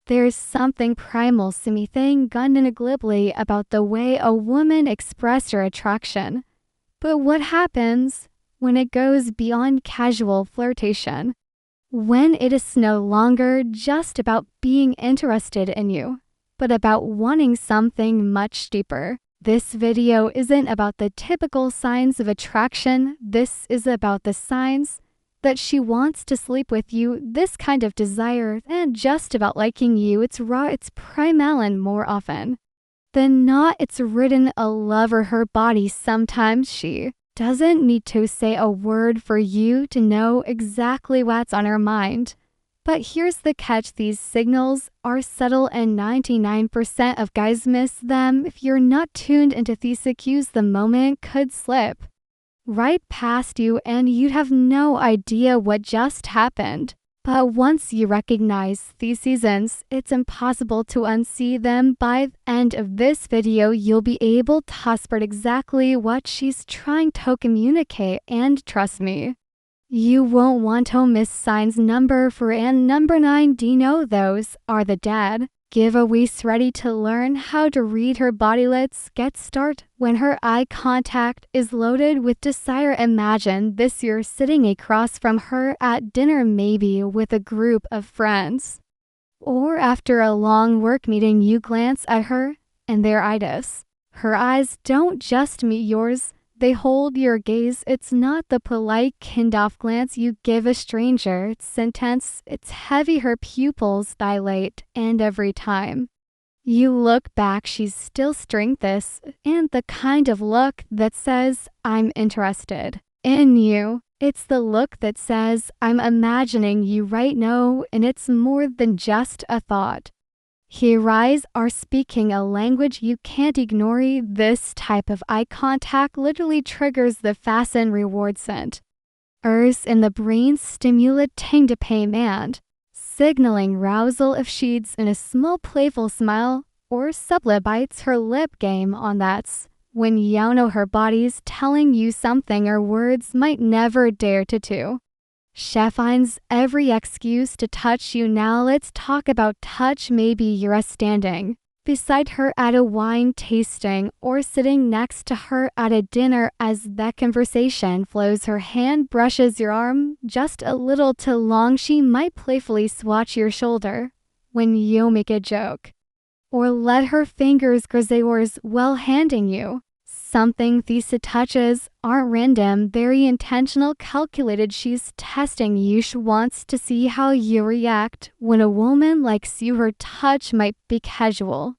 There's something primal thing undeligibly about the way a woman expresses her attraction. But what happens when it goes beyond casual flirtation? When it is no longer just about being interested in you, but about wanting something much deeper. This video isn't about the typical signs of attraction. This is about the signs that she wants to sleep with you. This kind of desire and just about liking you. It's raw, it's primal, and more often than not, it's written all over her body. Sometimes she doesn't need to say a word for you to know exactly what's on her mind. But here's the catch, these signals are subtle and 99% of guys miss them. If you're not tuned into these cues, the moment could slip right past you and you'd have no idea what just happened. But once you recognize these seasons, it's impossible to unsee them. By the end of this video, you'll be able to spot exactly what she's trying to communicate, and trust me, you won't want to miss signs. Number 4 and number 9. Do you know those are the dead giveaways? Ready to learn how to read her body? Let's get started. When her eye contact is loaded with desire, imagine this: you're sitting across from her at dinner, maybe with a group of friends. Or after a long work meeting, you glance at her and their eyes. Her eyes don't just meet yours. They hold your gaze. It's not the polite kind-off glance you give a stranger. It's intense, it's heavy. Her pupils dilate, and every time you look back, she's still staring. This and the kind of look that says, "I'm interested in you." It's the look that says, "I'm imagining you right now," and it's more than just a thought. Her eyes are speaking a language you can't ignore. This type of eye contact literally triggers the fasten reward scent in the brain, stimulating dopamine, signaling arousal. If she's in a small playful smile or subtly bites her lip, game on. That's when you know her body's telling you something her words might never dare to do. She finds every excuse to touch you. Now let's talk about touch. Maybe you're standing beside her at a wine tasting or sitting next to her at a dinner. As that conversation flows, her hand brushes your arm just a little too long. She might playfully swatch your shoulder when you make a joke, or let her fingers graze yours while handing you something. These touches aren't random, very intentional, calculated. She's testing you. She wants to see how you react. When a woman likes you, her touch might be casual.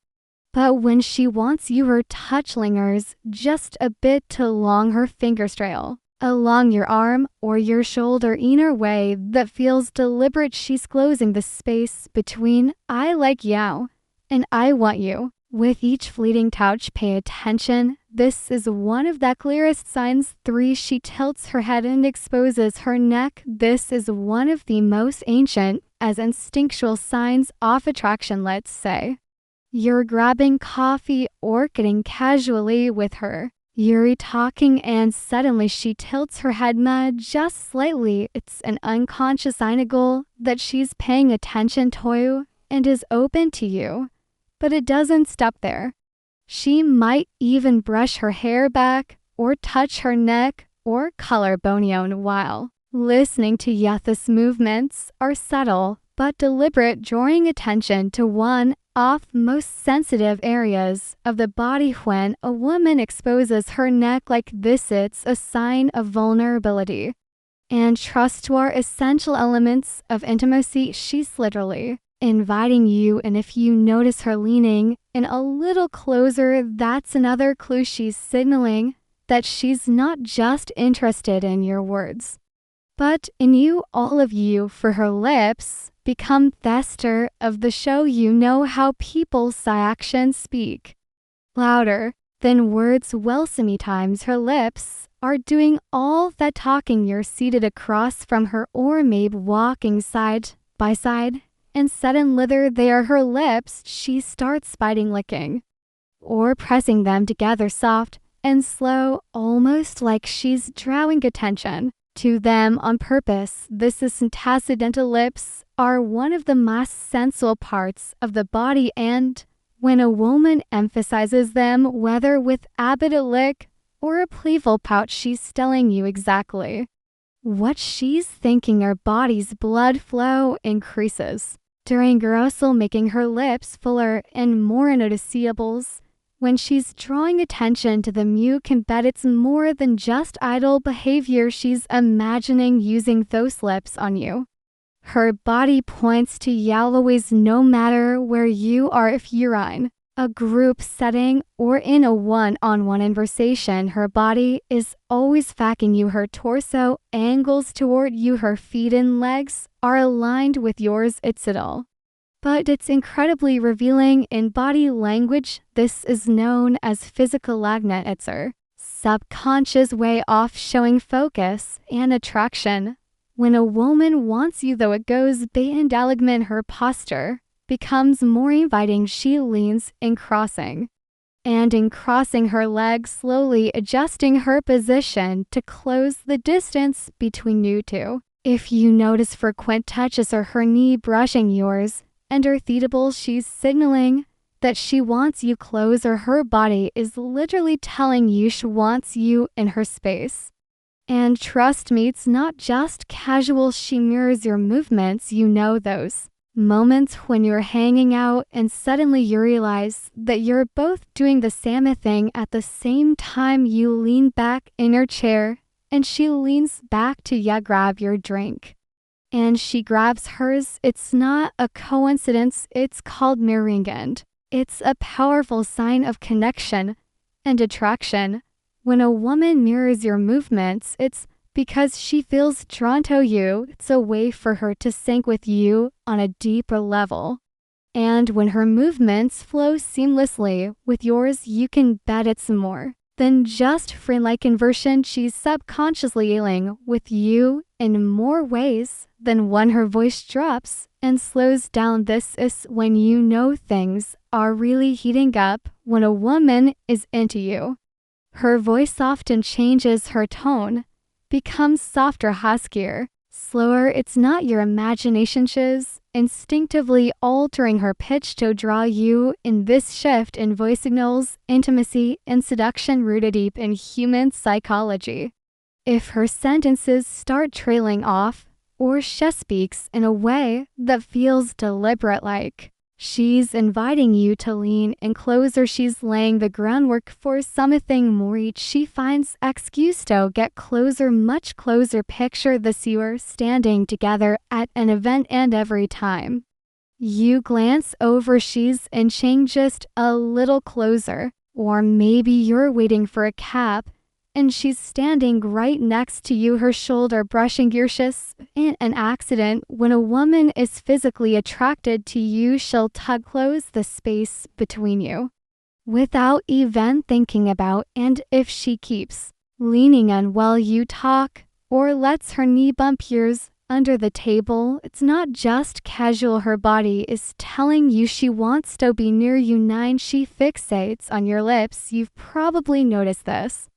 But when she wants you, her touch lingers just a bit too long. Her fingers trail along your arm or your shoulder in a way that feels deliberate. She's closing the space between "I like you" and "I want you." With each fleeting touch, pay attention. This is one of the clearest signs. 3. She tilts her head and exposes her neck. This is one of the most ancient as instinctual signs of attraction. Let's say you're grabbing coffee or getting casually with her. You're talking and suddenly she tilts her head just slightly. It's an unconscious signal that she's paying attention to you and is open to you. But it doesn't stop there. She might even brush her hair back or touch her neck or collarbone while listening to you. These movements are subtle but deliberate, drawing attention to one of the most sensitive areas of the body. When a woman exposes her neck like this, it's a sign of vulnerability and trust are essential elements of intimacy. She's literally inviting you, and if you notice her leaning in a little closer, that's another clue. She's signaling that she's not just interested in your words, but in you, all of you. For her lips become the star of the show. You know how people say actions speak louder than words. Well, sometimes her lips are doing all that talking. You're seated across from her or maybe walking side by side, and suddenly they are her lips. She starts biting, licking, or pressing them together, soft and slow, almost like she's drawing attention to them on purpose. This is tactidental lips are one of the most sensual parts of the body, and when a woman emphasizes them, whether with avid lick or a playful pout, she's telling you exactly what she's thinking. Her body's blood flow increases during arousal, making her lips fuller and more noticeable. When she's drawing attention to them, you can bet it's more than just idle behavior. She's imagining using those lips on you. Her body points to you always, no matter where you are. If you're in a group setting or in a one-on-one conversation, her body is always facing you. Her torso angles toward you. Her feet and legs are aligned with yours. It's it all. But it's incredibly revealing in body language. This is known as physical magnet. It's her subconscious way of showing focus and attraction. When a woman wants you, though, it goes beyond elegant. Her posture becomes more inviting. She leans in crossing her legs, slowly adjusting her position to close the distance between you two. If you notice frequent touches or her knee brushing yours, and her feetable, she's signaling that she wants you closer. Her body is literally telling you she wants you in her space. And trust me, it's not just casual. She mirrors your movements. You know those moments when you're hanging out and suddenly you realize that you're both doing the same thing at the same time. You lean back in her chair and she leans back to you, grab your drink. And she grabs hers. It's not a coincidence. It's called mirroring, and it's a powerful sign of connection and attraction. When a woman mirrors your movements, it's because she feels drawn to you. It's a way for her to sync with you on a deeper level. And when her movements flow seamlessly with yours, you can bet it's more than just friend-like conversion. She's subconsciously dealing with you in more ways than one. Her voice drops and slows down. This is when you know things are really heating up. When a woman is into you, her voice often changes. Her tone becomes softer, huskier, slower. It's not your imagination. She's instinctively altering her pitch to draw you in. This shift in voice signals intimacy and seduction rooted deep in human psychology. If her sentences start trailing off, or she speaks in a way that feels deliberate, like she's inviting you to lean in closer, she's laying the groundwork for something more. Each she finds excuse to get closer, much closer. Picture the two standing together at an event, and every time you glance over, she's inching just a little closer. Or maybe you're waiting for a cab and she's standing right next to you, her shoulder brushing your chest. In an accident, when a woman is physically attracted to you, she'll tug close the space between you without even thinking about. And if she keeps leaning on while you talk or lets her knee bump yours under the table, it's not just casual. Her body is telling you she wants to be near you. 9. She fixates on your lips. You've probably noticed this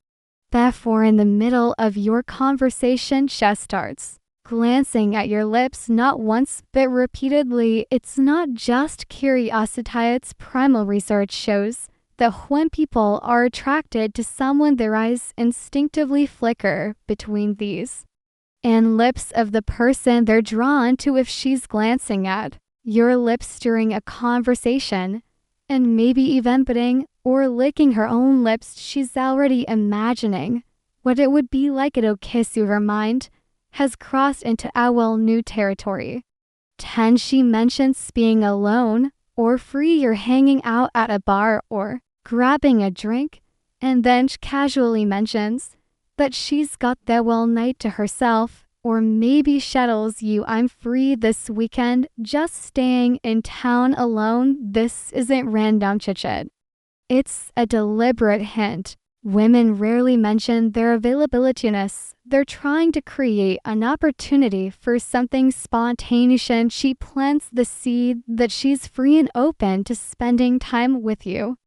before. In the middle of your conversation, she starts glancing at your lips, not once but repeatedly. It's not just curiosity. It's primal. Research shows that when people are attracted to someone, their eyes instinctively flicker between these and lips of the person they're drawn to. If she's glancing at your lips during a conversation and maybe even biting or licking her own lips, she's already imagining what it would be like to kiss you. Her mind has crossed into our new territory. 10. She mentions being alone or free. You're hanging out at a bar or grabbing a drink, and then she casually mentions that she's got the whole night to herself. Or maybe shuttles you, I'm free this weekend, just staying in town alone. This isn't random chit-chat. It's a deliberate hint. Women rarely mention their availabilityness. They're trying to create an opportunity for something spontaneous, and she plants the seed that she's free and open to spending time with you.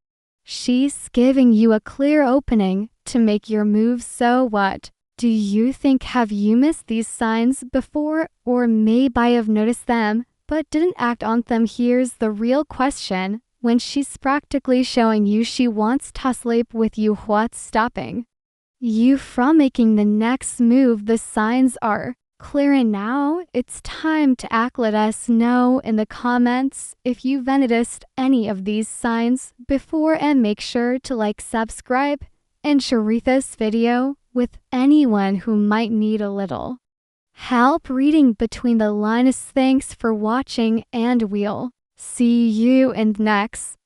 She's giving you a clear opening to make your move. So what Do you think have you missed these signs before, or may I have noticed them but didn't act on them? Here's the real question. When she's practically showing you she wants to sleep with you, what's stopping you from making the next move? The signs are clear, and now it's time to act. Let us know in the comments if you've noticed any of these signs before, and make sure to like, subscribe, and share this video with anyone who might need a little help reading between the lines. Thanks for watching, and we'll see you in the next